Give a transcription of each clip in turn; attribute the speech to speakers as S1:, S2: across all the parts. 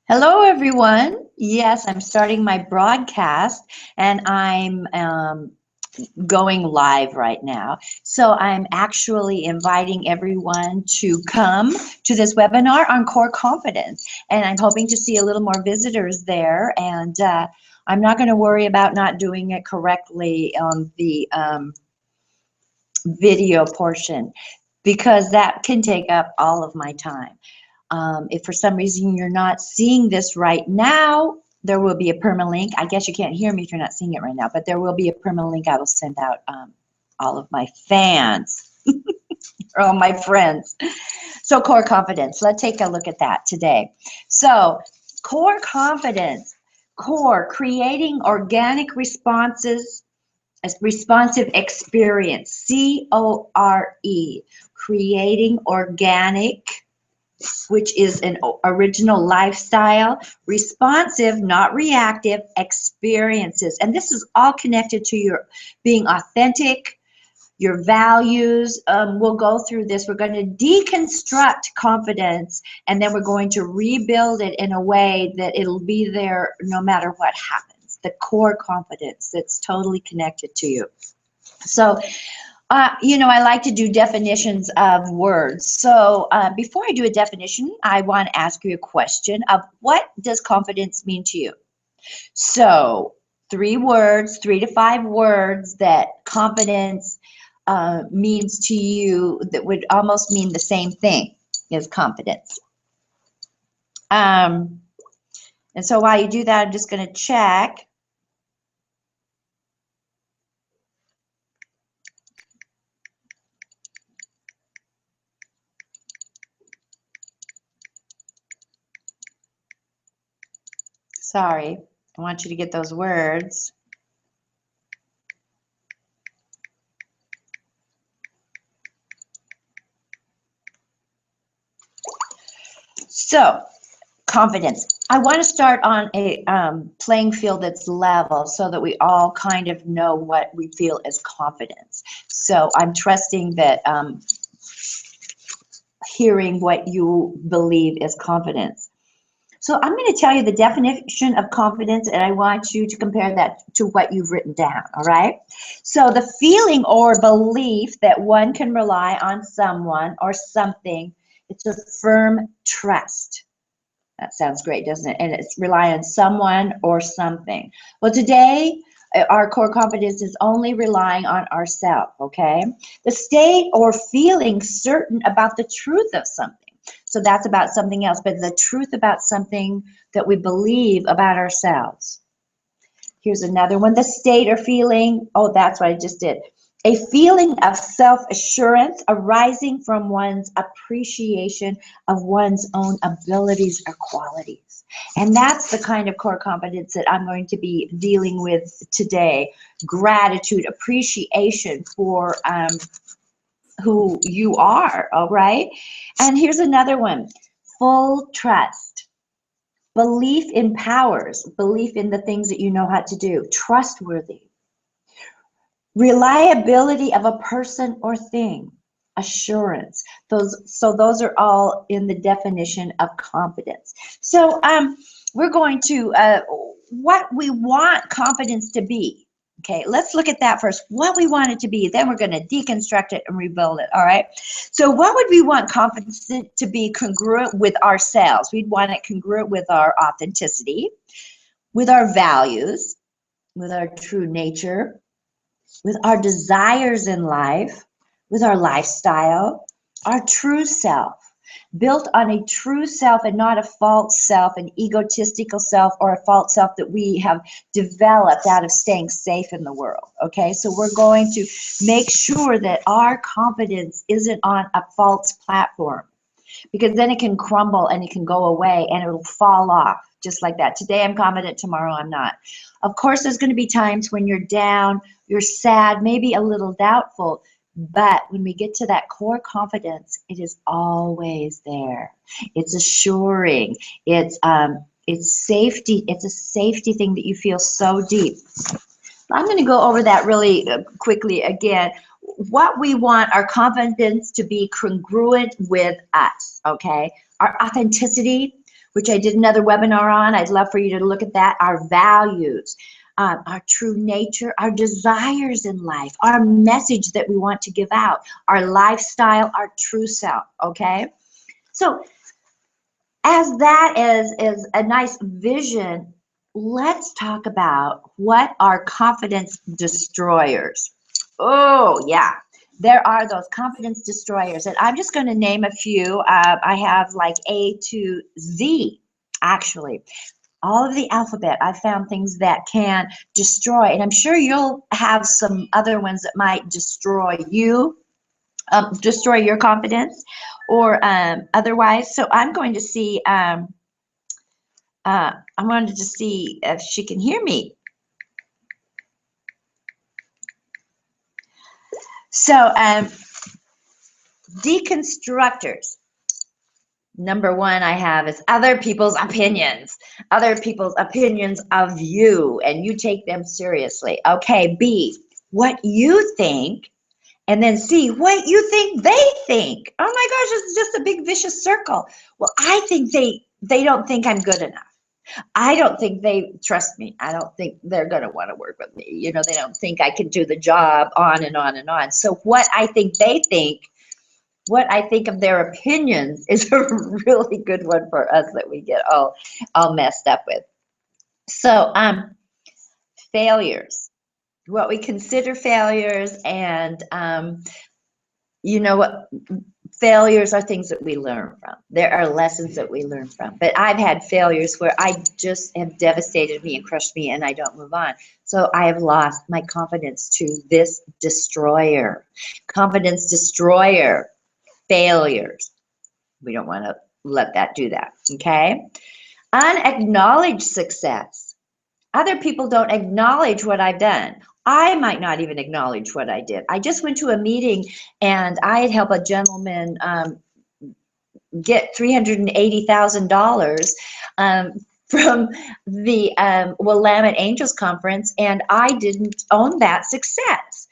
S1: Hello, everyone. Yes, I'm starting my broadcast and I'm going live right now. So I'm actually inviting everyone to come to this webinar on core confidence. And I'm hoping to see a little more visitors there. And I'm not going to worry about not doing it correctly on the video portion because that can take up all of my time. If for some reason you're not seeing this right now, there will be a permalink. I guess you can't hear me if you're not seeing it right now, but there will be a permalink I will send out all of my fans or all my friends. So core confidence, let's take a look at that today. So core confidence, core, creating organic responses, a responsive experience, C-O-R-E, creating organic, which is an original lifestyle, responsive, not reactive, experiences. And this is all connected to your being authentic, your values. We'll go through this. We're going to deconstruct confidence, and then we're going to rebuild it in a way that it'll be there no matter what happens. The core confidence that's totally connected to you. So, I like to do definitions of words. So before I do a definition, I want to ask you a question of what does confidence mean to you? So 3 words, 3 to 5 words that confidence means to you that would almost mean the same thing as confidence. And so while you do that, I'm just going to check. Sorry, I want you to get those words. So, confidence. I want to start on a playing field that's level so that we all kind of know what we feel as confidence. So I'm trusting that hearing what you believe is confidence. So I'm going to tell you the definition of confidence, and I want you to compare that to what you've written down, all right? So the feeling or belief that one can rely on someone or something, it's a firm trust. That sounds great, doesn't it? And it's rely on someone or something. Well, today, our core confidence is only relying on ourselves, okay? The state or feeling certain about the truth of something. So that's about something else, but the truth about something that we believe about ourselves. Here's another one, the state or feeling, oh, that's what I just did. A feeling of self-assurance arising from one's appreciation of one's own abilities or qualities. And that's the kind of core competence that I'm going to be dealing with today. Gratitude, appreciation for who you are, all right? And here's another one, full trust. Belief empowers, belief in the things that you know how to do, trustworthy. Reliability of a person or thing, assurance. Those are all in the definition of confidence. So we're going to, what we want confidence to be. Okay, let's look at that first. What we want it to be, then we're going to deconstruct it and rebuild it, all right? So what would we want confidence to be congruent with ourselves? We'd want it congruent with our authenticity, with our values, with our true nature, with our desires in life, with our lifestyle, our true self, built on a true self and not a false self, an egotistical self, or a false self that we have developed out of staying safe in the world, okay? So we're going to make sure that our confidence isn't on a false platform, because then it can crumble and it can go away and it'll fall off just like that. Today I'm confident, tomorrow I'm not. Of course, there's going to be times when you're down, you're sad, maybe a little doubtful, but when we get to that core confidence, it is always there. It's assuring. It's safety. It's a safety thing that you feel so deep. I'm going to go over that really quickly again. What we want our confidence to be congruent with us, okay? Our authenticity, which I did another webinar on. I'd love for you to look at that. Our values, our true nature, our desires in life, our message that we want to give out, our lifestyle, our true self, okay? So as that is a nice vision, let's talk about what are confidence destroyers. Oh, yeah. There are those confidence destroyers, and I'm just going to name a few. I have like A to Z, actually. All of the alphabet, I found things that can destroy, and I'm sure you'll have some other ones that might destroy you, destroy your confidence, or otherwise. So I'm going to see, I wanted to see if she can hear me. So deconstructors. Number one I have is other people's opinions. Other people's opinions of you, and you take them seriously. Okay, B, what you think, and then C, what you think they think. Oh my gosh, it's just a big vicious circle. Well, I think they don't think I'm good enough. I don't think they trust me. I don't think they're going to want to work with me. You know, they don't think I can do the job, on and on and on. So what I think they think, what I think of their opinions is a really good one for us that we get all messed up with. So failures, what we consider failures, and you know what, failures are things that we learn from. There are lessons that we learn from. But I've had failures where I just have devastated me and crushed me, and I don't move on. So I have lost my confidence to this destroyer. Confidence destroyer. Failures. We don't want to let that do that, okay? Unacknowledged success. Other people don't acknowledge what I've done. I might not even acknowledge what I did. I just went to a meeting and I had helped a gentleman get $380,000 from the Willamette Angels Conference, and I didn't own that success.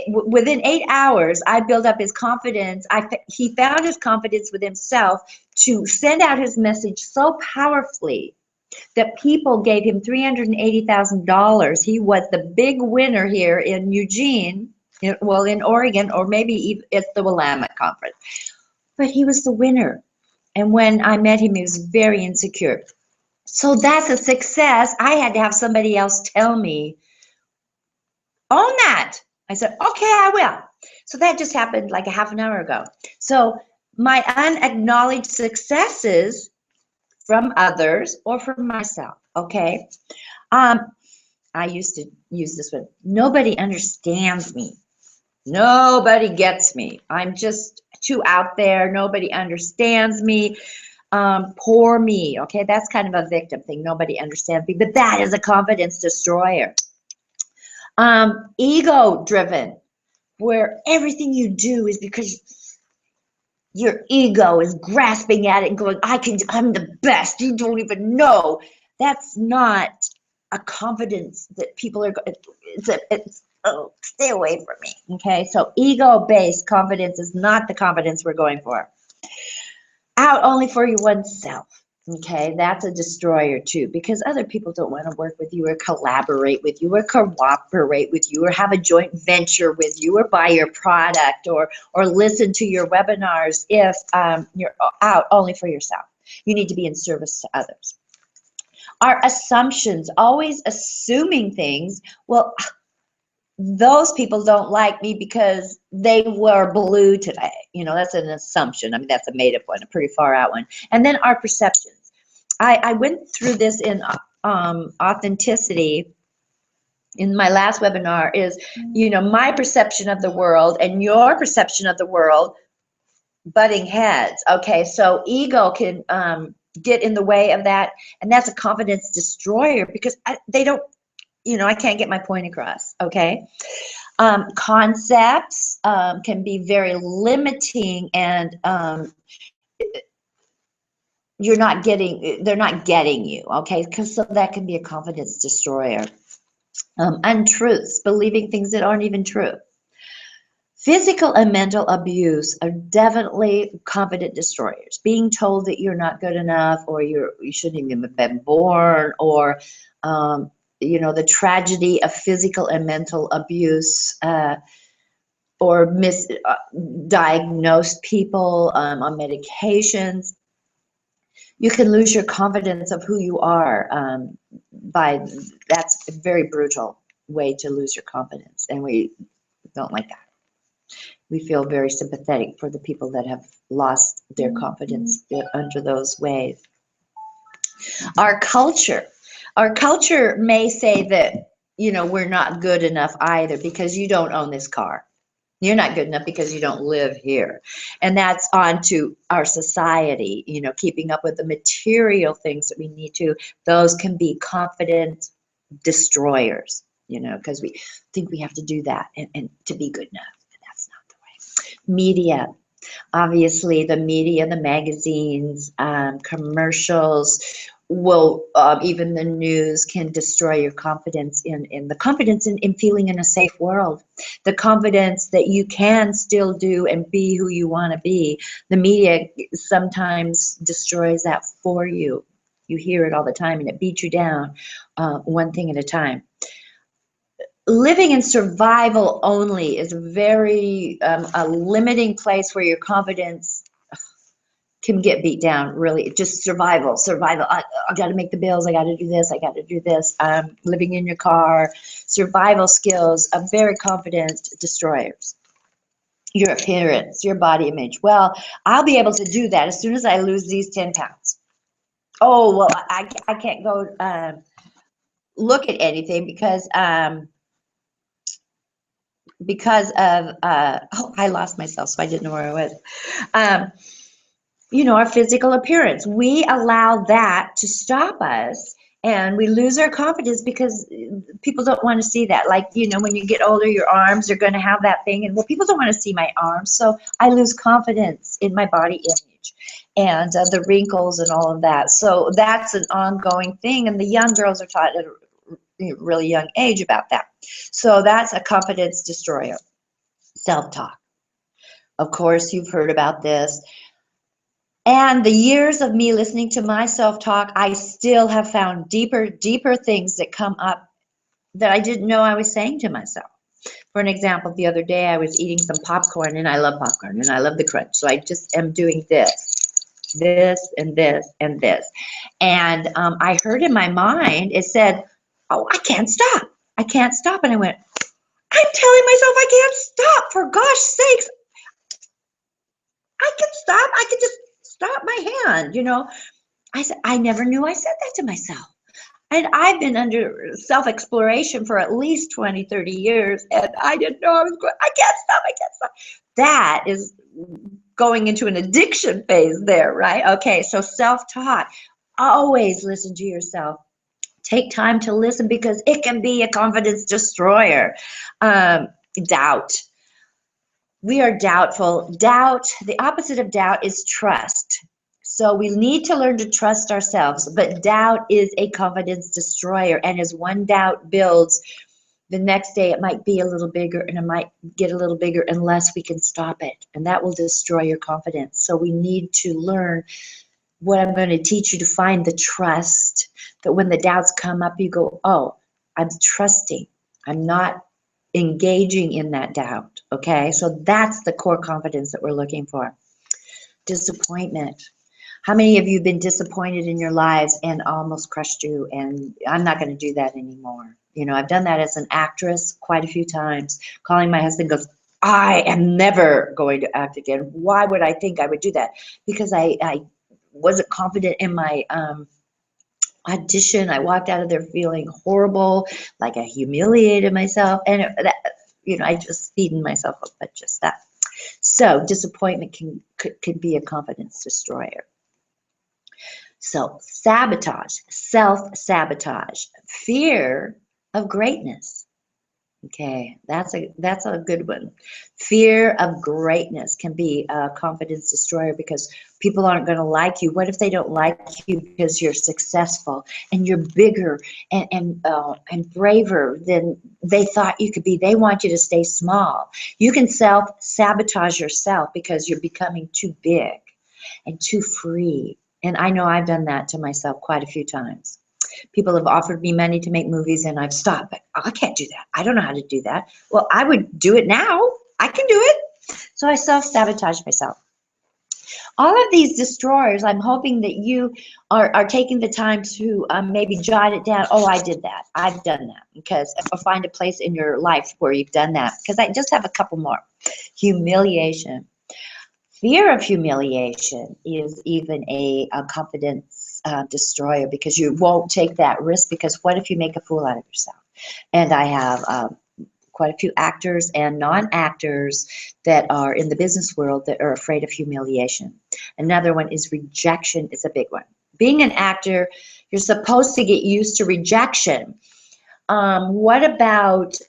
S1: Within 8 hours, I built up his confidence. He found his confidence with himself to send out his message so powerfully that people gave him $380,000. He was the big winner here in Eugene, well, in Oregon, or maybe it's the Willamette Conference. But he was the winner. And when I met him, he was very insecure. So that's a success. I had to have somebody else tell me, own that. I said, okay, I will. So that just happened like a half an hour ago. So my unacknowledged successes from others or from myself, okay? I used to use this one. Nobody understands me. Nobody gets me. I'm just too out there. Nobody understands me. Poor me, okay? That's kind of a victim thing. Nobody understands me, but that is a confidence destroyer. Ego driven, where everything you do is because your ego is grasping at it and going, I'm the best. You don't even know. That's not a confidence that people are, oh, stay away from me. Okay. So ego-based confidence is not the confidence we're going for. Out only for your oneself. Okay, that's a destroyer too, because other people don't want to work with you or collaborate with you or cooperate with you or have a joint venture with you or buy your product or listen to your webinars if you're out only for yourself. You need to be in service to others. Our assumptions, always assuming things. Well, those people don't like me because they were blue today. You know, that's an assumption. I mean, that's a made-up one, a pretty far out one. And then our perceptions. I went through this in authenticity in my last webinar is, you know, my perception of the world and your perception of the world butting heads. Okay, so ego can get in the way of that, and that's a confidence destroyer because they don't, you know, I can't get my point across, okay? Concepts can be very limiting and they're not getting you, okay? Because so that can be a confidence destroyer. Untruths, believing things that aren't even true. Physical and mental abuse are definitely confidence destroyers. Being told that you're not good enough, or you shouldn't even have been born, or the tragedy of physical and mental abuse, or misdiagnosed people on medications. You can lose your confidence of who you are by that's a very brutal way to lose your confidence, and we don't like that. We feel very sympathetic for the people that have lost their confidence under those ways. Our culture may say that, we're not good enough either because you don't own this car. You're not good enough because you don't live here. And that's on to our society, keeping up with the material things that we need to. Those can be confidence destroyers, because we think we have to do that and to be good enough. And that's not the way. Media. Obviously, the media, the magazines, commercials, will even the news can destroy your confidence in the confidence in feeling in a safe world, the confidence that you can still do and be who you want to be. The media sometimes destroys that for you. You hear it all the time, and it beats you down one thing at a time. Living in survival only is very a limiting place where your confidence can get beat down. Really, just survival. I got to make the bills. I got to do this. I got to do this. Living in your car. Survival skills are very confident destroyers. Your appearance, your body image. Well, I'll be able to do that as soon as I lose these 10 pounds. Oh, well, I can't go look at anything because of I lost myself, so I didn't know where I was. Our physical appearance, we allow that to stop us, and we lose our confidence because people don't want to see that. Like, when you get older, your arms are going to have that thing, and well, people don't want to see my arms, so I lose confidence in my body image and the wrinkles and all of that. So that's an ongoing thing, and the young girls are taught at a really young age about that. So that's a confidence destroyer. Self-talk. Of course, you've heard about this. And the years of me listening to my self-talk, I still have found deeper things that come up that I didn't know I was saying to myself. For an example, the other day I was eating some popcorn, and I love popcorn, and I love the crunch. So I just am doing this, and this, and this. And I heard in my mind, it said, oh, I can't stop. I can't stop. And I went, I'm telling myself I can't stop. For gosh sakes, I can stop. I can just stop my hand, I said, I never knew I said that to myself. And I've been under self-exploration for at least 20, 30 years, and I didn't know I was going, I can't stop. That is going into an addiction phase there, right? Okay, so self-talk. Always listen to yourself. Take time to listen because it can be a confidence destroyer. Doubt. We are doubtful. Doubt, the opposite of doubt is trust. So we need to learn to trust ourselves, but doubt is a confidence destroyer. And as one doubt builds, the next day it might be a little bigger, and it might get a little bigger unless we can stop it. And that will destroy your confidence. So we need to learn what I'm going to teach you to find the trust, that when the doubts come up, you go, oh, I'm trusting. I'm not engaging in that doubt. Okay, so that's the core confidence that we're looking for. Disappointment. How many of you have been disappointed in your lives and almost crushed you? And I'm not going to do that anymore. I've done that as an actress quite a few times. Calling my husband, goes, I am never going to act again. Why would I think I would do that? Because I wasn't confident in my audition. I walked out of there feeling horrible, like I humiliated myself, and I just feeding myself up at just that. So disappointment can be a confidence destroyer. So sabotage, self-sabotage, fear of greatness. Okay, that's a good one. Fear of greatness can be a confidence destroyer because people aren't going to like you. What if they don't like you because you're successful and you're bigger and braver than they thought you could be? They want you to stay small. You can self-sabotage yourself because you're becoming too big and too free. And I know I've done that to myself quite a few times. People have offered me money to make movies and I've stopped. But I can't do that. I don't know how to do that. Well, I would do it now. I can do it. So I self-sabotage myself. All of these destroyers, I'm hoping that you are taking the time to maybe jot it down. Oh, I did that. I've done that. Because or find a place in your life where you've done that. Because I just have a couple more. Humiliation. Fear of humiliation is even a confidence destroyer because you won't take that risk because what if you make a fool out of yourself? And I have quite a few actors and non-actors that are in the business world that are afraid of humiliation. Another one is rejection. It's a big one. Being an actor, you're supposed to get used to rejection. What about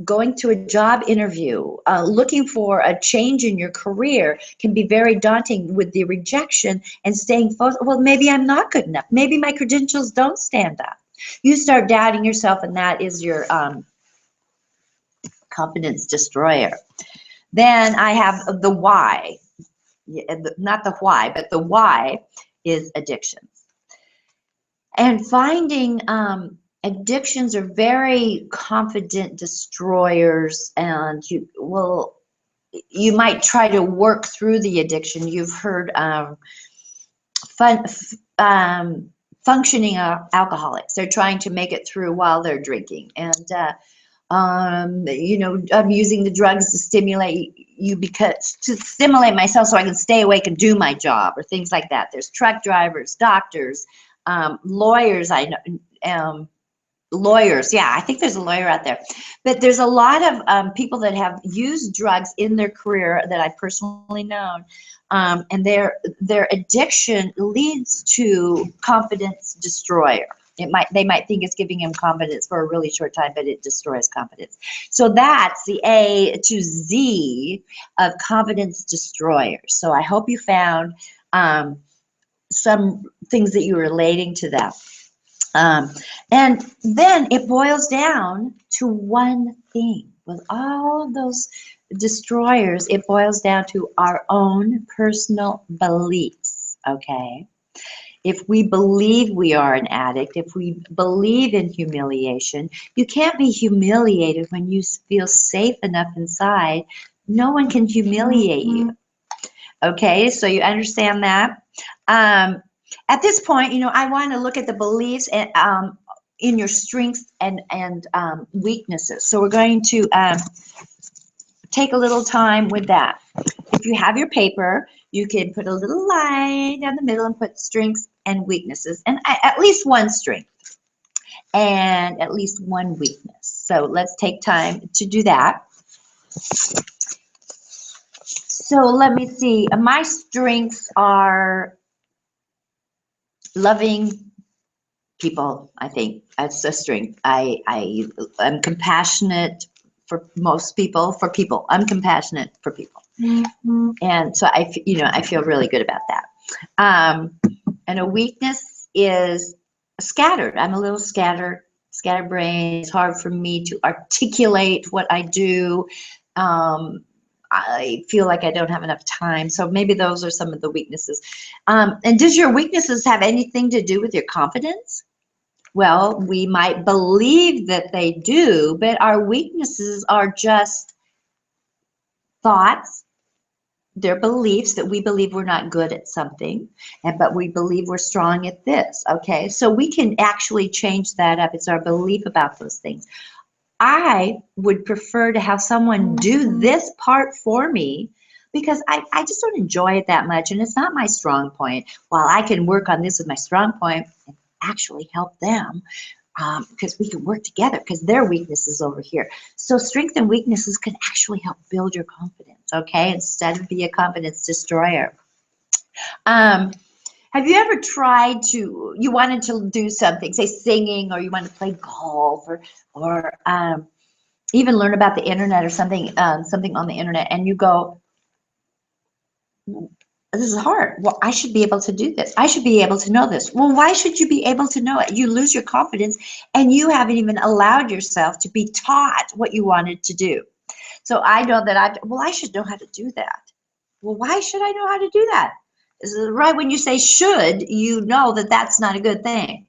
S1: going to a job interview? Looking for a change in your career can be very daunting with the rejection and staying focused. Well, maybe I'm not good enough. Maybe my credentials don't stand up. You start doubting yourself, and that is your confidence destroyer. Then I have the why. Not the why, but the why is addictions. And finding addictions are very confident destroyers, and you might try to work through the addiction. You've heard fun, functioning alcoholics. They're trying to make it through while they're drinking, and you know, I'm using the drugs to stimulate you because to stimulate myself so I can stay awake and do my job or things like that. There's truck drivers, doctors, lawyers. I know. Lawyers, yeah, I think there's a lawyer out there, but there's a lot of people that have used drugs in their career that I've personally known, and their addiction leads to confidence destroyer. They might think it's giving them confidence for a really short time, but it destroys confidence. So that's the A to Z of confidence destroyers. So I hope you found some things that you're relating to that. And then it boils down to one thing. With all of those destroyers, it boils down to our own personal beliefs, okay? If we believe we are an addict, if we believe in humiliation, you can't be humiliated when you feel safe enough inside. No one can humiliate you, okay? So you understand that? At this point, you know, I want to look at the beliefs and in your strengths and weaknesses. So we're going to take a little time with that. If you have your paper, you can put a little line down the middle and put strengths and weaknesses, and at least one strength and at least one weakness. So let's take time to do that. So let me see. My strengths are loving people. I think that's a strength. I'm compassionate for most people. For people, I'm compassionate for people, and so I feel really good about that. And a weakness is scattered. I'm a little scatterbrained. It's hard for me to articulate what I do. I feel like I don't have enough time. So maybe those are some of the weaknesses. And does your weaknesses have anything to do with your confidence? Well, we might believe that they do, but our weaknesses are just thoughts. They're beliefs that we believe we're not good at something, but we believe we're strong at this, okay? So we can actually change that up. It's our belief about those things. I would prefer to have someone do this part for me because I just don't enjoy it that much, and it's not my strong point. While I can work on this with my strong point and actually help them, because we can work together because their weakness is over here. So strengths and weaknesses can actually help build your confidence, okay, instead of be a confidence destroyer. Have you ever tried you wanted to do something, say singing, or you want to play golf, or even learn about the internet or something, something on the internet, and you go, this is hard. Well, I should be able to do this. I should be able to know this. Well, why should you be able to know it? You lose your confidence and you haven't even allowed yourself to be taught what you wanted to do. So I know that I should know how to do that. Well, why should I know how to do that? Right when you say should, you know that that's not a good thing.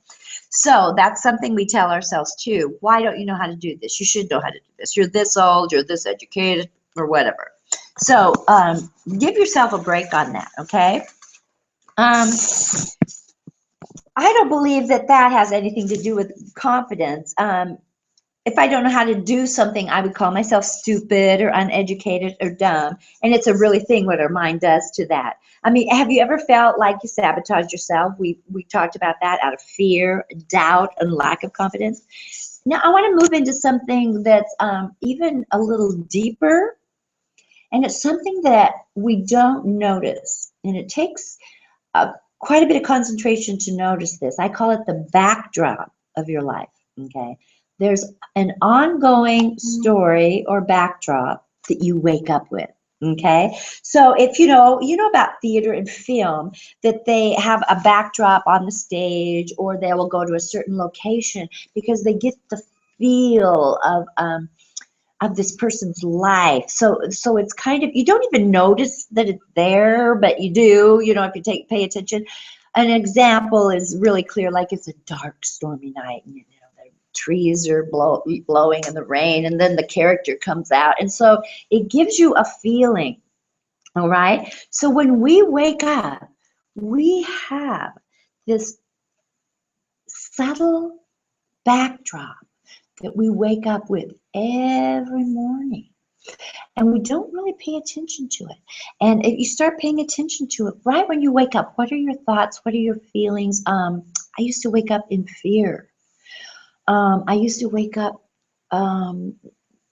S1: So that's something we tell ourselves too. Why don't you know how to do this? You should know how to do this. You're this old, you're this educated, or whatever. So give yourself a break on that, okay? I don't believe that that has anything to do with confidence. If I don't know how to do something, I would call myself stupid or uneducated or dumb. And it's a really thing what our mind does to that. I mean, have you ever felt like you sabotaged yourself? We talked about that out of fear, doubt, and lack of confidence. Now, I want to move into something that's even a little deeper. And it's something that we don't notice. And it takes quite a bit of concentration to notice this. I call it the backdrop of your life, okay? There's an ongoing story or backdrop that you wake up with, okay? So if you know about theater and film, that they have a backdrop on the stage, or they will go to a certain location because they get the feel of this person's life. So it's kind of, you don't even notice that it's there, but you do, if you pay attention. An example is really clear, like it's a dark, stormy night, and the trees are blowing in the rain, and then the character comes out. And so it gives you a feeling, all right? So when we wake up, we have this subtle backdrop that we wake up with every morning. And we don't really pay attention to it. And if you start paying attention to it right when you wake up, what are your thoughts? What are your feelings? I used to wake up in fear. I used to wake up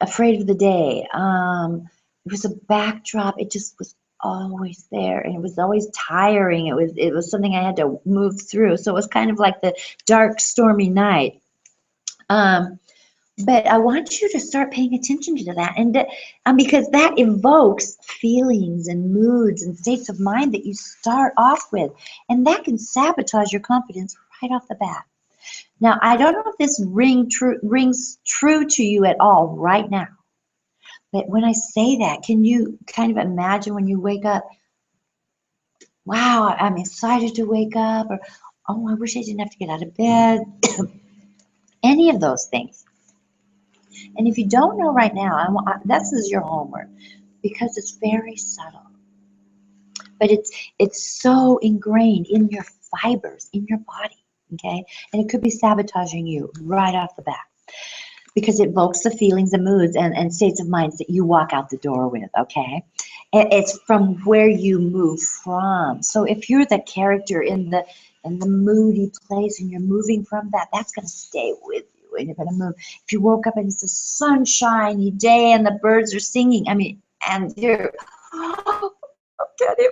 S1: afraid of the day. It was a backdrop. It just was always there, and it was always tiring. It was something I had to move through. So it was kind of like the dark, stormy night. But I want you to start paying attention to that, and because that evokes feelings and moods and states of mind that you start off with, and that can sabotage your confidence right off the bat. Now, I don't know if this rings true to you at all right now, but when I say that, can you kind of imagine when you wake up, wow, I'm excited to wake up, or oh, I wish I didn't have to get out of bed, any of those things. And if you don't know right now, this is your homework, because it's very subtle. But it's so ingrained in your fibers, in your body, okay? And it could be sabotaging you right off the bat, because it evokes the feelings and moods and states of minds that you walk out the door with, okay? It's from where you move from. So if you're the character in the moody place and you're moving from that, that's going to stay with you. And you're going to move. If you woke up and it's a sunshiny day and the birds are singing, and you're, oh, okay,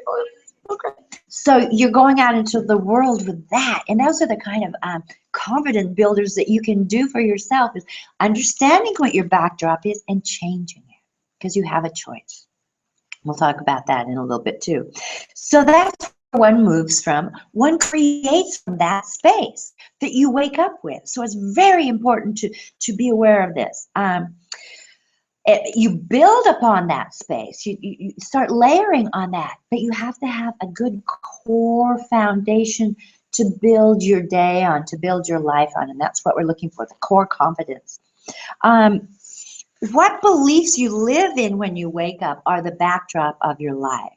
S1: so you're going out into the world with that. And those are the kind of confidence builders that you can do for yourself, is understanding what your backdrop is and changing it, because you have a choice. We'll talk about that in a little bit too. So that's where one moves from. One creates from that space that you wake up with. So it's very important to be aware of this. You build upon that space. You start layering on that, but you have to have a good core foundation to build your day on, to build your life on, and that's what we're looking for, the core confidence. What beliefs you live in when you wake up are the backdrop of your life.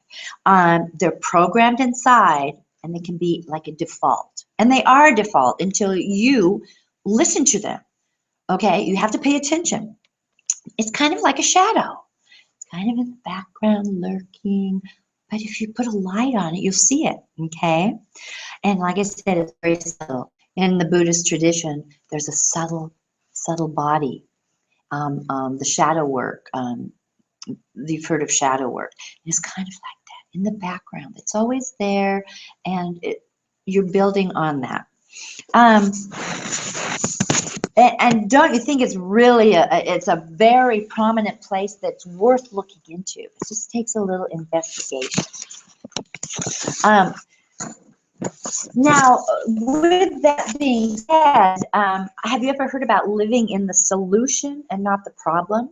S1: They're programmed inside, and they can be like a default. And they are a default until you listen to them, okay? You have to pay attention. It's kind of like a shadow. It's kind of in the background, lurking. But if you put a light on it, you'll see it, okay? And like I said, it's very subtle. In the Buddhist tradition, there's a subtle body. The shadow work, you've heard of shadow work. It's kind of like that in the background. It's always there, and you're building on that. And don't you think it's really it's a very prominent place that's worth looking into? It just takes a little investigation. Um, Now, with that being said, have you ever heard about living in the solution and not the problem?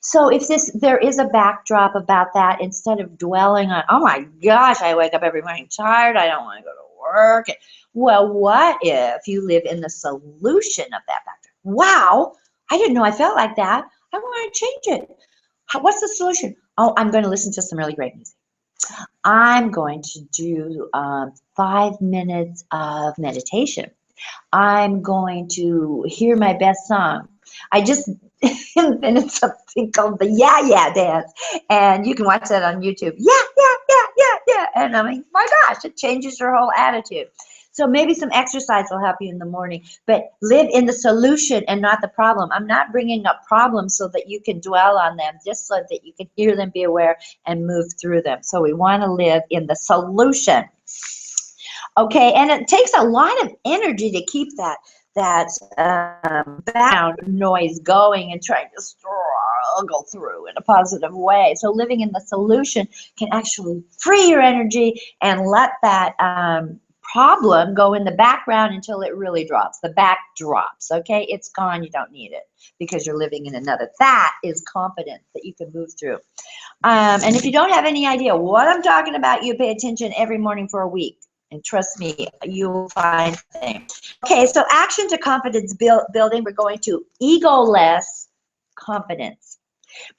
S1: So if there is a backdrop about that, instead of dwelling on, oh my gosh, I wake up every morning tired, I don't want to go to work. Well, what if you live in the solution of that backdrop? Wow, I didn't know I felt like that. I want to change it. What's the solution? Oh, I'm going to listen to some really great music. I'm going to do 5 minutes of meditation. I'm going to hear my best song. I just invented something called the Yeah Yeah dance, and you can watch that on YouTube. Yeah, yeah, yeah, yeah, yeah. And I mean, my gosh, it changes your whole attitude. So maybe some exercise will help you in the morning, but live in the solution and not the problem. I'm not bringing up problems so that you can dwell on them, just so that you can hear them, be aware, and move through them. So we want to live in the solution. Okay, and it takes a lot of energy to keep that background noise going and trying to struggle through in a positive way. So living in the solution can actually free your energy and let that problem go in the background until it really drops. The back drops, okay? It's gone, you don't need it because you're living in another. That is confidence that you can move through. And if you don't have any idea what I'm talking about, you pay attention every morning for a week. And trust me, you will find things. Okay, so action to confidence building, we're going to ego-less confidence.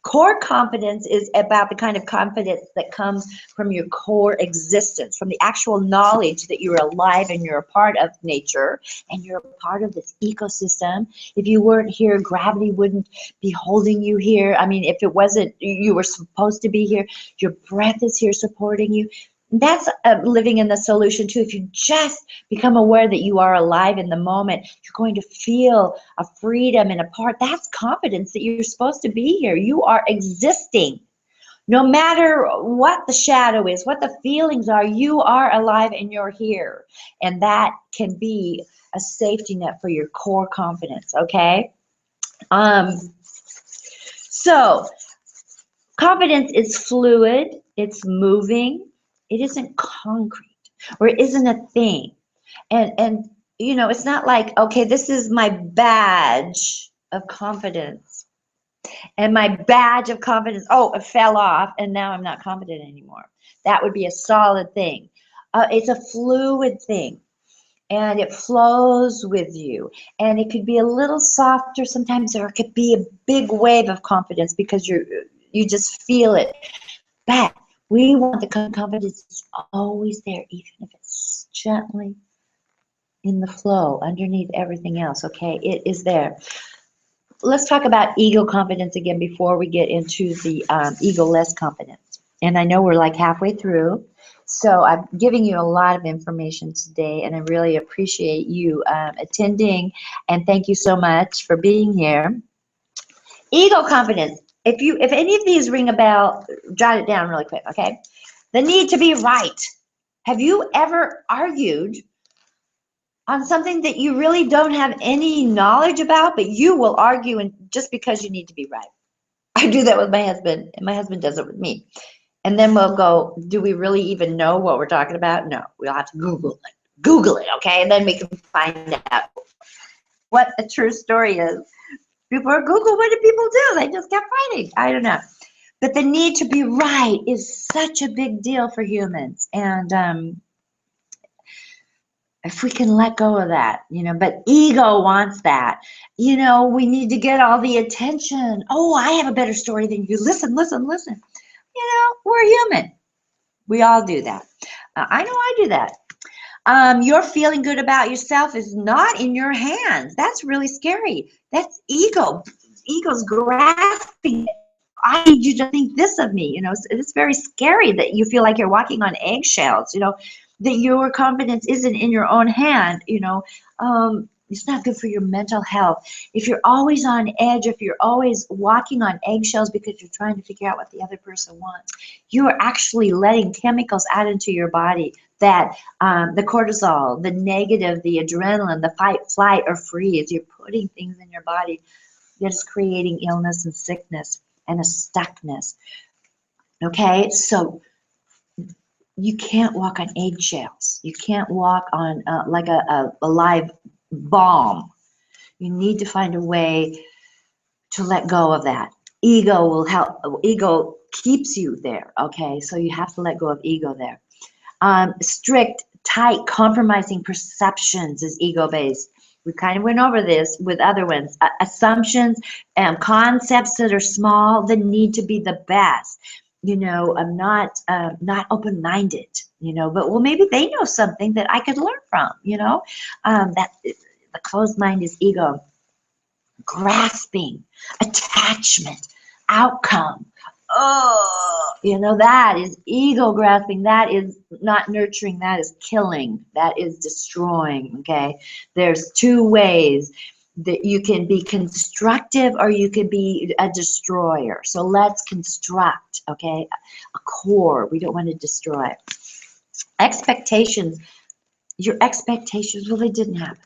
S1: Core confidence is about the kind of confidence that comes from your core existence, from the actual knowledge that you're alive and you're a part of nature and you're a part of this ecosystem. If you weren't here, gravity wouldn't be holding you here. I mean, if it wasn't, you were supposed to be here, your breath is here supporting you. That's living in the solution too. If you just become aware that you are alive in the moment, you're going to feel a freedom and a part. That's confidence that you're supposed to be here. You are existing. No matter what the shadow is, what the feelings are, you are alive and you're here. And that can be a safety net for your core confidence, okay? So confidence is fluid, it's moving. It isn't concrete, or it isn't a thing. And you know, it's not like, okay, this is my badge of confidence. And my badge of confidence, oh, it fell off and now I'm not confident anymore. That would be a solid thing. It's a fluid thing. And it flows with you. And it could be a little softer sometimes, or it could be a big wave of confidence because you just feel it. But we want the confidence is always there, even if it's gently in the flow underneath everything else, okay? It is there. Let's talk about ego confidence again before we get into the ego-less confidence. And I know we're like halfway through, so I'm giving you a lot of information today, and I really appreciate you attending, and thank you so much for being here. Ego confidence. If any of these ring a bell, jot it down really quick, okay? The need to be right. Have you ever argued on something that you really don't have any knowledge about, but you will argue and just because you need to be right? I do that with my husband, and my husband does it with me. And then we'll go, do we really even know what we're talking about? No, we'll have to Google it. Google it, okay? And then we can find out what the true story is. Before Google, what did people do? They just kept fighting. I don't know. But the need to be right is such a big deal for humans. And if we can let go of that, you know, but ego wants that. You know, we need to get all the attention. Oh, I have a better story than you. Listen, listen, listen. You know, we're human. We all do that. I know I do that. Your feeling good about yourself is not in your hands. That's really scary. That's ego. Ego's grasping. I need you to think this of me. You know, it's very scary that you feel like you're walking on eggshells. You know, that your confidence isn't in your own hand. You know, it's not good for your mental health. If you're always on edge, if you're always walking on eggshells because you're trying to figure out what the other person wants, you are actually letting chemicals out into your body that the cortisol, the negative, the adrenaline, the fight, flight, or freeze. You're putting things in your body that is creating illness and sickness and a stuckness. Okay, so you can't walk on eggshells. You can't walk on like a live bomb. You need to find a way to let go of that. Ego will help. Ego keeps you there. Okay, so you have to let go of ego there. Strict, tight, compromising perceptions is ego-based. We kind of went over this with other ones. Assumptions and concepts that are small, the need to be the best. You know, I'm not open-minded. You know, but well, maybe they know something that I could learn from. You know, that the closed mind is ego. Grasping, attachment, outcome. Oh, you know, that is ego grasping. That is not nurturing. That is killing. That is destroying. Okay. There's two ways that you can be constructive or you can be a destroyer. So let's construct. Okay. A core. We don't want to destroy. Expectations. Your expectations, well, they didn't happen.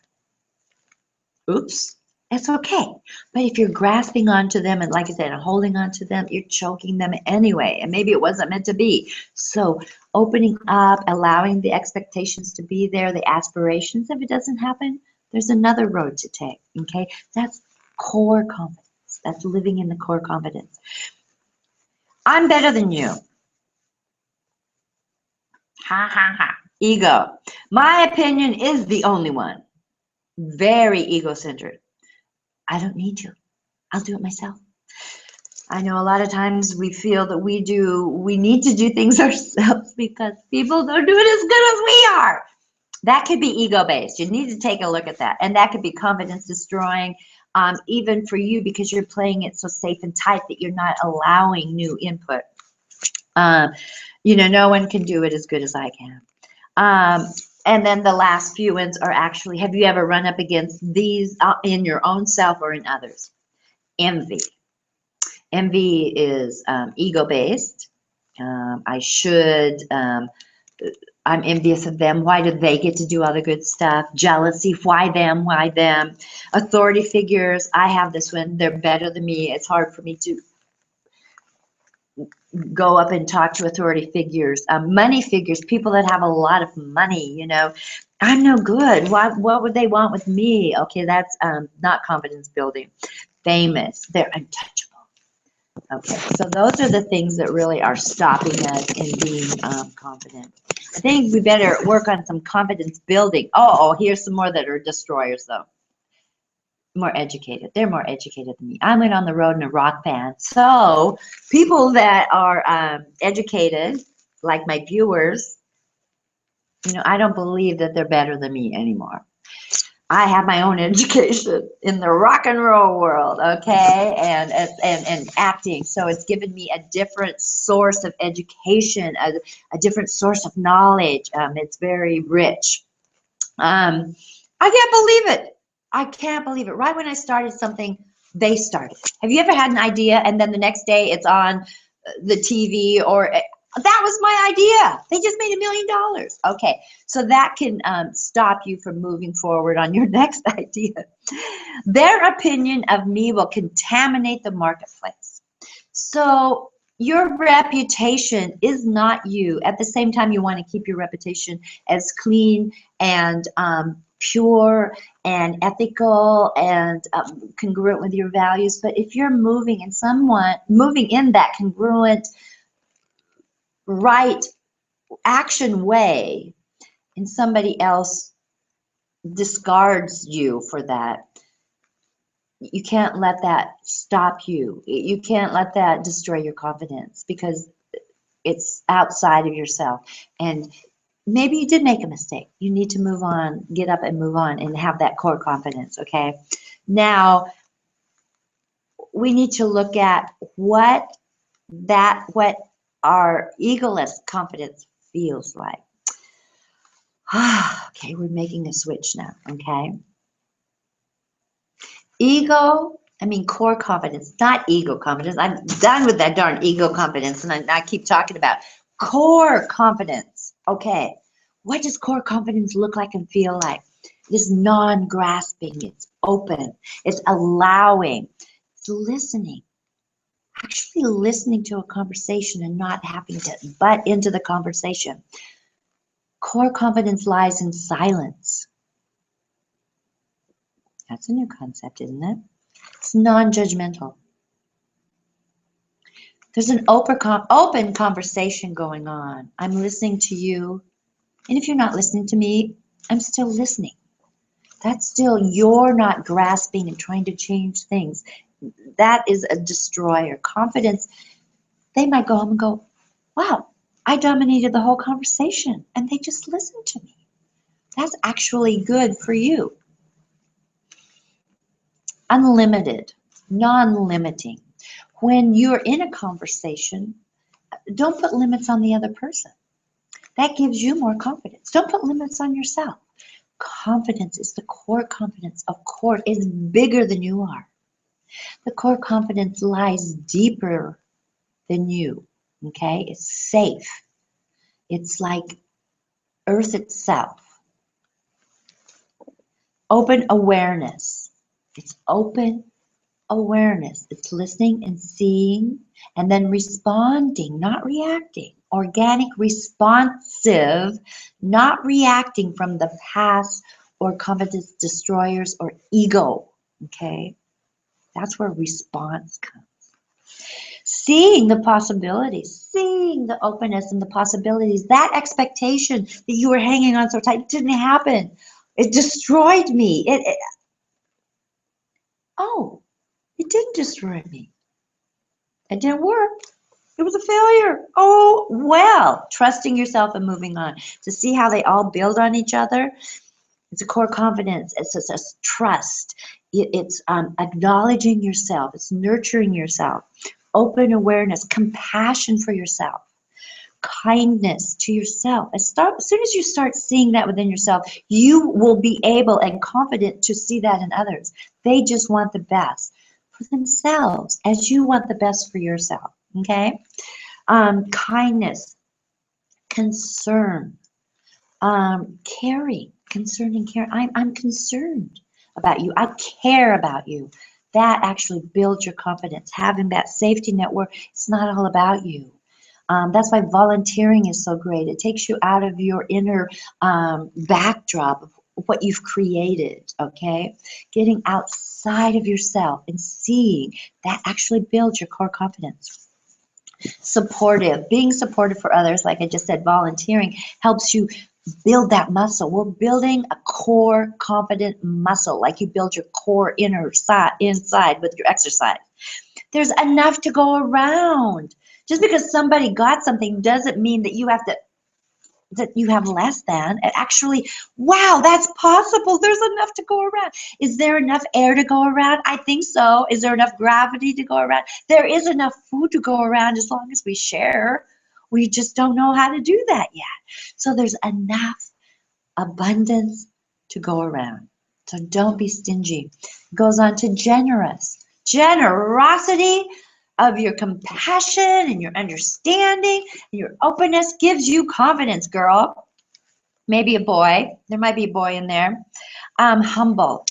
S1: Oops. It's okay. But if you're grasping onto them and, like I said, holding onto them, you're choking them anyway. And maybe it wasn't meant to be. So opening up, allowing the expectations to be there, the aspirations, if it doesn't happen, there's another road to take. Okay? That's core confidence. That's living in the core confidence. I'm better than you. Ha ha ha. Ego. My opinion is the only one. Very ego-centered. I don't need to. I'll do it myself. I know a lot of times we feel that we need to do things ourselves because people don't do it as good as we are. That could be ego-based. You need to take a look at that. And that could be confidence destroying, even for you, because you're playing it so safe and tight that you're not allowing new input. You know, no one can do it as good as I can. And then the last few ones are actually, have you ever run up against these in your own self or in others? Envy. Envy is ego-based. I'm envious of them. Why do they get to do all the good stuff? Jealousy. Why them? Why them? Authority figures. I have this one. They're better than me. It's hard for me to go up and talk to authority figures. Money figures, people that have a lot of money, you know. I'm no good. What would they want with me? Okay, that's not confidence building. Famous, they're untouchable. Okay, so those are the things that really are stopping us in being confident. I think we better work on some confidence building. Oh, here's some more that are destroyers though. More educated. They're more educated than me. I went on the road in a rock band. So people that are educated, like my viewers, you know, I don't believe that they're better than me anymore. I have my own education in the rock and roll world, okay, and acting. So it's given me a different source of education, a different source of knowledge. It's very rich. I can't believe it. I can't believe it. Right when I started something, they started. Have you ever had an idea and then the next day it's on the TV or that was my idea. They just made $1 million. Okay, so that can stop you from moving forward on your next idea. Their opinion of me will contaminate the marketplace. So your reputation is not you. At the same time, you want to keep your reputation as clean and pure and ethical and congruent with your values. But if you're moving in that congruent, right action way, and somebody else discards you for that, you can't let that stop you. You can't let that destroy your confidence because it's outside of yourself. And maybe you did make a mistake. You need to move on, get up and move on and have that core confidence, okay? Now, we need to look at what our egoless confidence feels like. Okay, we're making a switch now, okay? Core confidence, not ego confidence. I'm done with that darn ego confidence, and I keep talking about core confidence. Okay, What does core confidence look like and feel like? It is non-grasping, it's open, it's allowing, it's listening. Actually listening to a conversation and not having to butt into the conversation. Core confidence lies in silence. That's a new concept, isn't it? It's non-judgmental. There's an open conversation going on. I'm listening to you. And if you're not listening to me, I'm still listening. That's still, you're not grasping and trying to change things. That is a destroyer. Confidence, they might go home and go, wow, I dominated the whole conversation and they just listened to me. That's actually good for you. Unlimited, non-limiting. When you're in a conversation, don't put limits on the other person. That gives you more confidence. Don't put limits on yourself. Confidence is the core confidence of core is bigger than you are. The core confidence lies deeper than you. Okay? It's safe. It's like Earth itself. Open awareness. It's open awareness. It's listening and seeing and then responding, not reacting. Organic, responsive, not reacting from the past or confidence destroyers or ego. Okay? That's where response comes. Seeing the possibilities, seeing the openness and the possibilities. That expectation that you were hanging on so tight didn't happen. It destroyed me. It didn't destroy me. It didn't work. It was a failure. Oh, well, trusting yourself and moving on. To see how they all build on each other. It's a core confidence. It's a trust. It's acknowledging yourself. It's nurturing yourself. Open awareness, compassion for yourself, kindness to yourself. As soon as you start seeing that within yourself, you will be able and confident to see that in others. They just want the best for themselves as you want the best for yourself. Okay? Kindness, concern, caring, concern and care. I'm concerned about you. I care about you. That actually builds your confidence. Having that safety network, it's not all about you. That's why volunteering is so great. It takes you out of your inner backdrop of what you've created, okay? Getting outside of yourself and seeing, that actually builds your core confidence. Supportive, being supportive for others, like I just said, volunteering helps you build that muscle. We're building a core confident muscle, like you build your core inside with your exercise. There's enough to go around. Just because somebody got something doesn't mean that you have less than. It actually, wow, that's possible. There's enough to go around. Is there enough air to go around? I think so. Is there enough gravity to go around? There is enough food to go around as long as we share. We just don't know how to do that yet. So there's enough abundance to go around. So don't be stingy. It goes on to generous. Generosity of your compassion and your understanding and your openness gives you confidence, girl. Maybe a boy. There might be a boy in there. Humble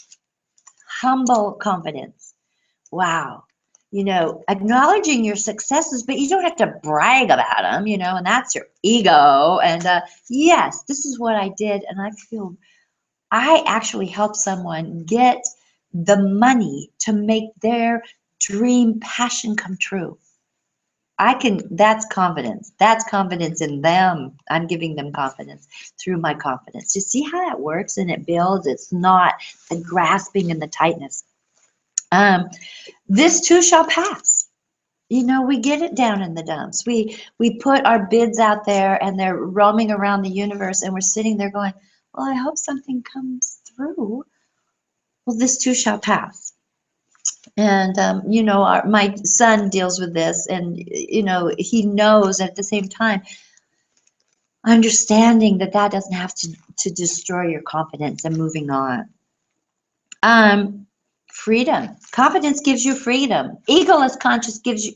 S1: confidence. Wow. You know, acknowledging your successes, but you don't have to brag about them, you know, and that's your ego. And yes, this is what I did. And I actually helped someone get the money to make their dream passion come true. That's confidence. That's confidence in them. I'm giving them confidence through my confidence. You see how that works and it builds? It's not the grasping and the tightness. This too shall pass. You know, we get it down in the dumps. We put our bids out there and they're roaming around the universe and we're sitting there going, well, I hope something comes through. Well, this too shall pass. And, you know, my son deals with this and, you know, he knows at the same time, understanding that doesn't have to destroy your confidence and moving on. Freedom. Confidence gives you freedom. Egoless conscious gives you,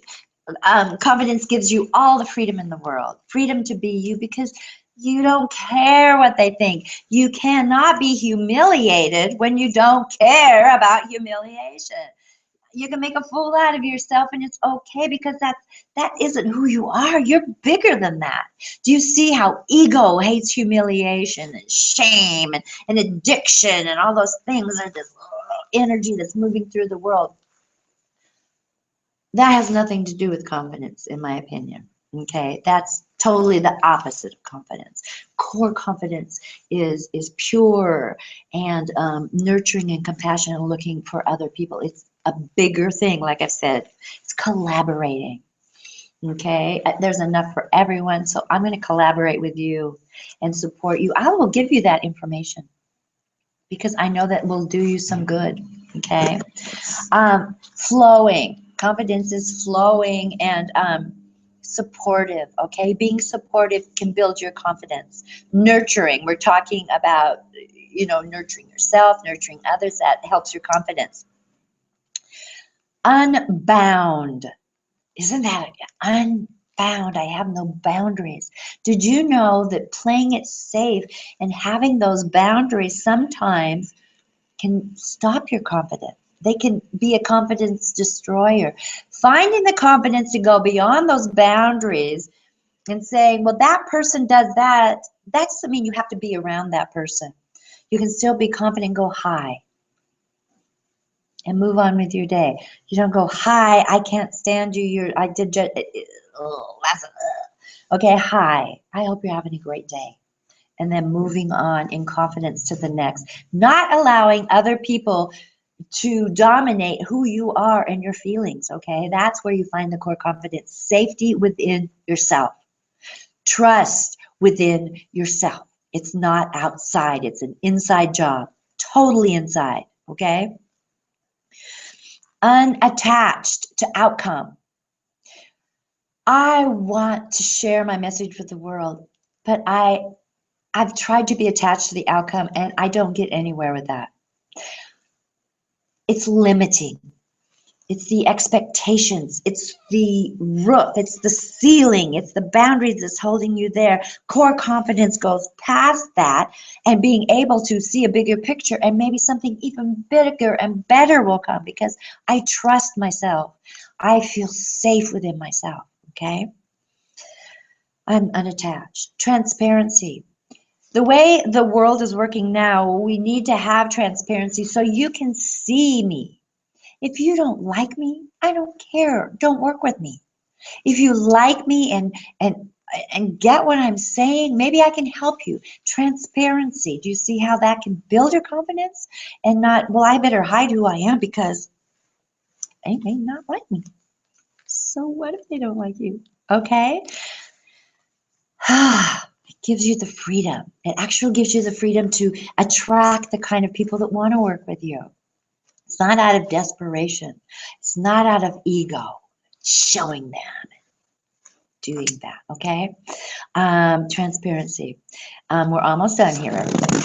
S1: confidence gives you all the freedom in the world. Freedom to be you because You don't care what they think. You cannot be humiliated when you don't care about humiliation. You can make a fool out of yourself, and it's okay, because that isn't who you are. You're bigger than that. Do you see how ego hates humiliation and shame and addiction and all those things are this energy that's moving through the world? That has nothing to do with confidence, in my opinion. Okay, that's totally the opposite of confidence. Core confidence is pure and nurturing and compassionate and looking for other people. It's a bigger thing, like I've said. It's collaborating. Okay, there's enough for everyone, so I'm going to collaborate with you and support you. I will give you that information because I know that will do you some good. Okay, flowing. Confidence is flowing and supportive. Okay, being supportive can build your confidence. Nurturing. We're talking about, nurturing yourself, nurturing others. That helps your confidence. Unbound. Isn't that unbound? I have no boundaries. Did you know that playing it safe and having those boundaries sometimes can stop your confidence? They can be a confidence destroyer. Finding the confidence to go beyond those boundaries and saying, well, that person does that, that doesn't mean you have to be around that person. You can still be confident and go high and move on with your day. You don't go, hi, I can't stand you. I did just, okay, hi, I hope you're having a great day. And then moving on in confidence to the next. Not allowing other people to dominate who you are and your feelings, okay? That's where you find the core confidence. Safety within yourself. Trust within yourself. It's not outside. It's an inside job. Totally inside, okay? Unattached to outcome. I want to share my message with the world, but I've tried to be attached to the outcome, and I don't get anywhere with that. It's limiting. It's the expectations. It's the roof. It's the ceiling. It's the boundaries that's holding you there. Core confidence goes past that and being able to see a bigger picture, and maybe something even bigger and better will come because I trust myself. I feel safe within myself, okay? I'm unattached. Transparency. The way the world is working now, we need to have transparency so you can see me. If you don't like me, I don't care. Don't work with me. If you like me and get what I'm saying, maybe I can help you. Transparency. Do you see how that can build your confidence? And not, well, I better hide who I am because they may not like me. So what if they don't like you? Okay? It gives you the freedom. It actually gives you the freedom to attract the kind of people that want to work with you. It's not out of desperation. It's not out of ego. It's showing them doing that, okay? Transparency. We're almost done here.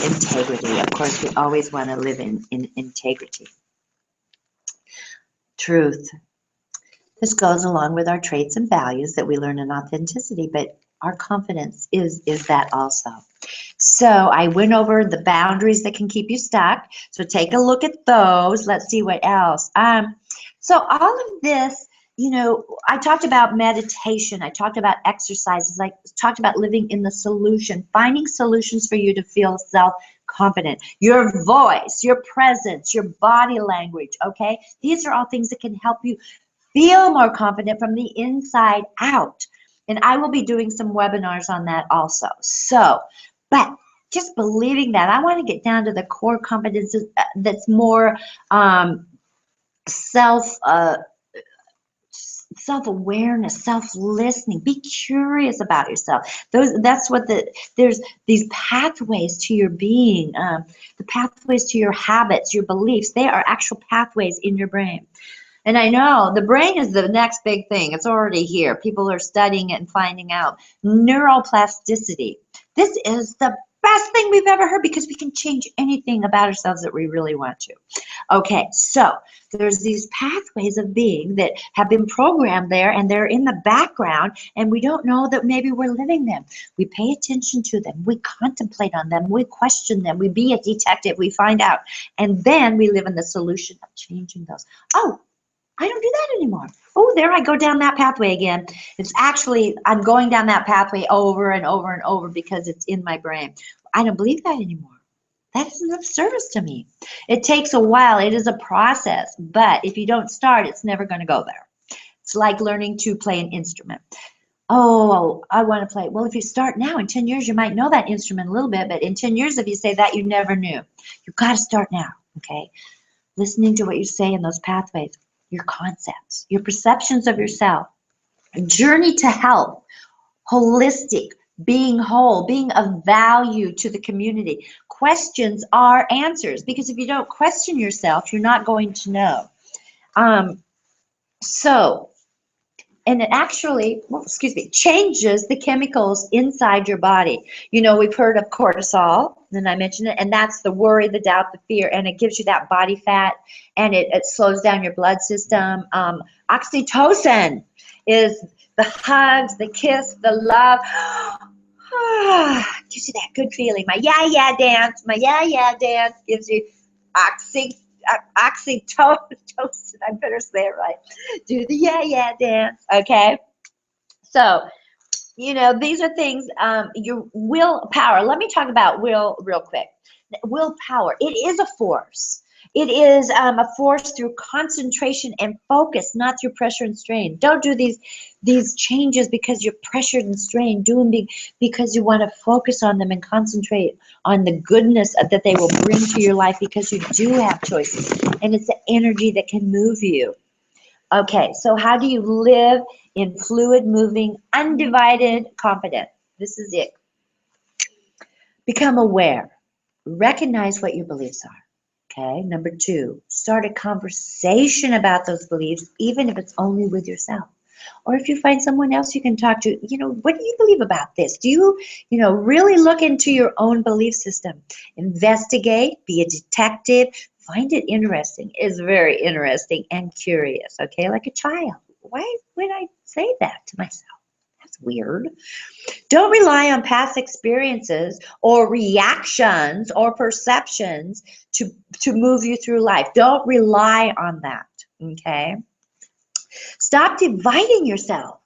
S1: Integrity. Of course, we always want to live in integrity. Truth. This goes along with our traits and values that we learn in authenticity, but our confidence is that also. So I went over the boundaries that can keep you stuck. So take a look at those. Let's see what else. So all of this, I talked about meditation. I talked about exercises. I talked about living in the solution, finding solutions for you to feel self-confident. Your voice, your presence, your body language, okay? These are all things that can help you feel more confident from the inside out. And I will be doing some webinars on that also. So, but just believing that, I want to get down to the core competences that's more self-awareness, self-listening. Be curious about yourself. That's what there's these pathways to your being, the pathways to your habits, your beliefs. They are actual pathways in your brain. And I know the brain is the next big thing. It's already here. People are studying it and finding out. Neuroplasticity. This is the best thing we've ever heard because we can change anything about ourselves that we really want to. Okay, so there's these pathways of being that have been programmed there, and they're in the background, and we don't know that maybe we're living them. We pay attention to them. We contemplate on them. We question them. We be a detective. We find out. And then we live in the solution of changing those. Oh, I don't do that anymore. Oh, there I go down that pathway again. It's actually, I'm going down that pathway over and over and over because it's in my brain. I don't believe that anymore. That isn't of service to me. It takes a while. It is a process. But if you don't start, it's never going to go there. It's like learning to play an instrument. Oh, I want to play. Well, if you start now, in 10 years, you might know that instrument a little bit. But in 10 years, if you say that, you never knew. You've got to start now, okay? Listening to what you say in those pathways. Your concepts, your perceptions of yourself, journey to health, holistic, being whole, being of value to the community. Questions are answers, because if you don't question yourself, you're not going to know. And it actually, changes the chemicals inside your body. You know, we've heard of cortisol, and I mentioned it, and that's the worry, the doubt, the fear, and it gives you that body fat, and it slows down your blood system. Oxytocin is the hugs, the kiss, the love. Gives you that good feeling. My yeah dance gives you oxytocin. I better say it right. Do the yeah dance, okay? So, you know, these are things, your willpower. Let me talk about will real quick. Willpower, it is a force. It is a force through concentration and focus, not through pressure and strain. Don't do these changes because you're pressured and strained. Do them because you want to focus on them and concentrate on the goodness that they will bring to your life, because you do have choices. And it's the energy that can move you. Okay, so how do you live in fluid, moving, undivided confidence? This is it. Become aware. Recognize what your beliefs are. Okay, number 2, start a conversation about those beliefs, even if it's only with yourself. Or if you find someone else you can talk to, you know, what do you believe about this? Do you, really look into your own belief system? Investigate, be a detective, find it interesting. It's very interesting and curious, okay, like a child. Why would I say that to myself? That's weird. Don't rely on past experiences or reactions or perceptions to move you through life. Don't rely on that, okay? Stop dividing yourself.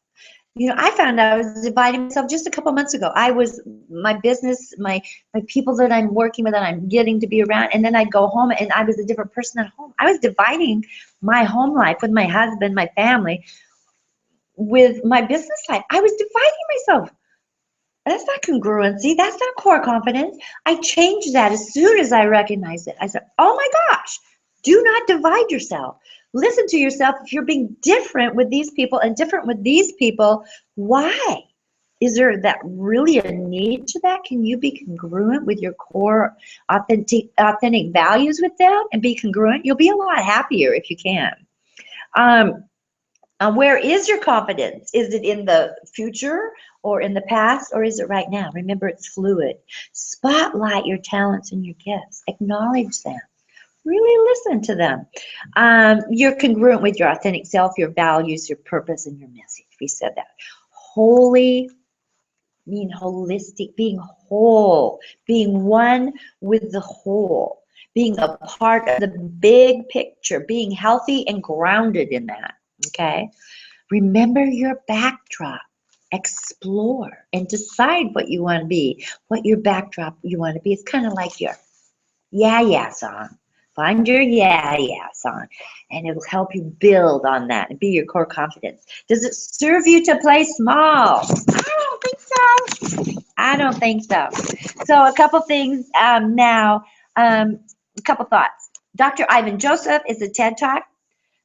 S1: You know, I found out I was dividing myself just a couple months ago. I was, my business, my people that I'm working with and I'm getting to be around, and then I'd go home and I was a different person at home. I was dividing my home life with my husband, my family, with my business life. I was dividing myself. That's not congruency. That's not core confidence. I changed that as soon as I recognized it. I said, oh my gosh, do not divide yourself. Listen to yourself. If you're being different with these people and different with these people, why? Is there that really a need to that? Can you be congruent with your core authentic values with them and be congruent? You'll be a lot happier if you can. Where is your confidence? Is it in the future or in the past, or is it right now? Remember, it's fluid. Spotlight your talents and your gifts. Acknowledge them. Really listen to them. You're congruent with your authentic self, your values, your purpose, and your message. We said that. Holy, being holistic, being whole, being one with the whole, being a part of the big picture, being healthy and grounded in that. Okay? Remember your backdrop. Explore and decide what you want to be, what your backdrop you want to be. It's kind of like your yeah song. Find your yeah song, and it will help you build on that and be your core confidence. Does it serve you to play small? I don't think so. I don't think so. So a couple things now, a couple thoughts. Dr. Ivan Joseph is a TED Talk.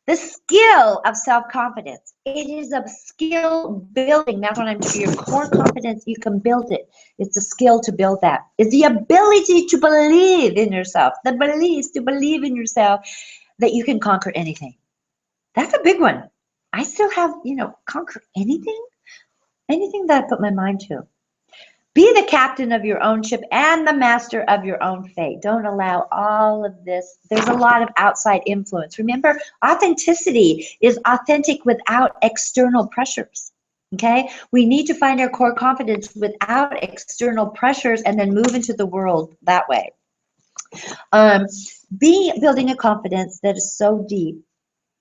S1: The skill of self-confidence. It is a skill building. That's what I'm saying. Your core confidence, you can build it. It's a skill to build that. It's the ability to believe in yourself. The beliefs to believe in yourself that you can conquer anything. That's a big one. I still have, conquer anything? Anything that I put my mind to. Be the captain of your own ship and the master of your own fate. Don't allow all of this. There's a lot of outside influence. Remember, authenticity is authentic without external pressures. Okay? We need to find our core confidence without external pressures and then move into the world that way. Building a confidence that is so deep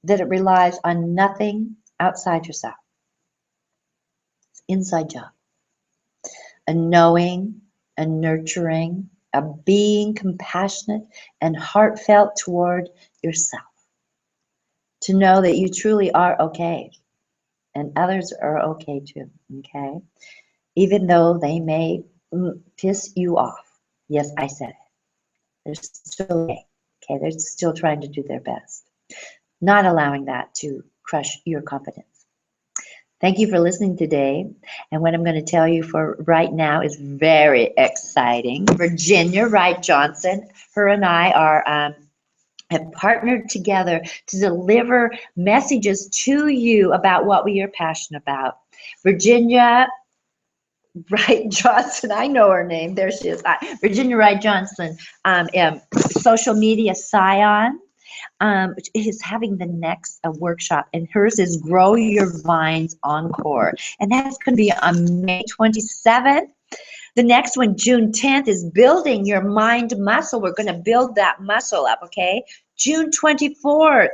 S1: that it relies on nothing outside yourself. It's an inside job. A knowing, a nurturing, a being compassionate and heartfelt toward yourself. To know that you truly are okay and others are okay too, okay? Even though they may piss you off. Yes, I said it. They're still okay. Okay, they're still trying to do their best. Not allowing that to crush your confidence. Thank you for listening today. And what I'm going to tell you for right now is very exciting. Virginia Wright Johnson, her and I are have partnered together to deliver messages to you about what we are passionate about. Virginia Wright Johnson, I know her name. There she is. Virginia Wright Johnson, social media scion. Is having the next workshop, and hers is Grow Your Vines Encore, and that's going to be on May 27th. The next one, June 10th, is Building Your Mind Muscle. We're going to build that muscle up, okay? June 24th,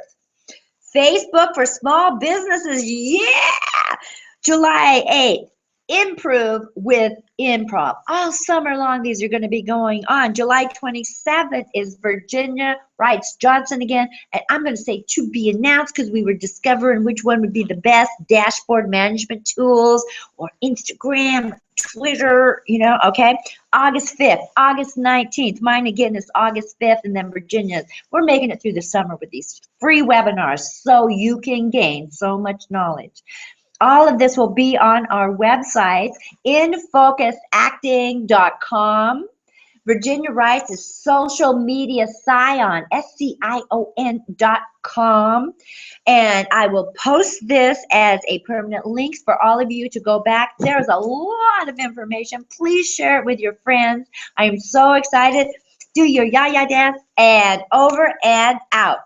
S1: Facebook for Small Businesses, yeah! July 8th, Improve with Improv. All summer long, these are going to be going on. July 27th is Virginia Wright Johnson again. And I'm going to say to be announced because we were discovering which one would be the best dashboard management tools or Instagram, Twitter, okay? August 5th, August 19th. Mine again is August 5th, and then Virginia's. We're making it through the summer with these free webinars so you can gain so much knowledge. All of this will be on our website, infocusacting.com. Virginia Wright is social media scion, SCION.com. And I will post this as a permanent link for all of you to go back. There's a lot of information. Please share it with your friends. I am so excited. Do your ya-ya dance and over and out.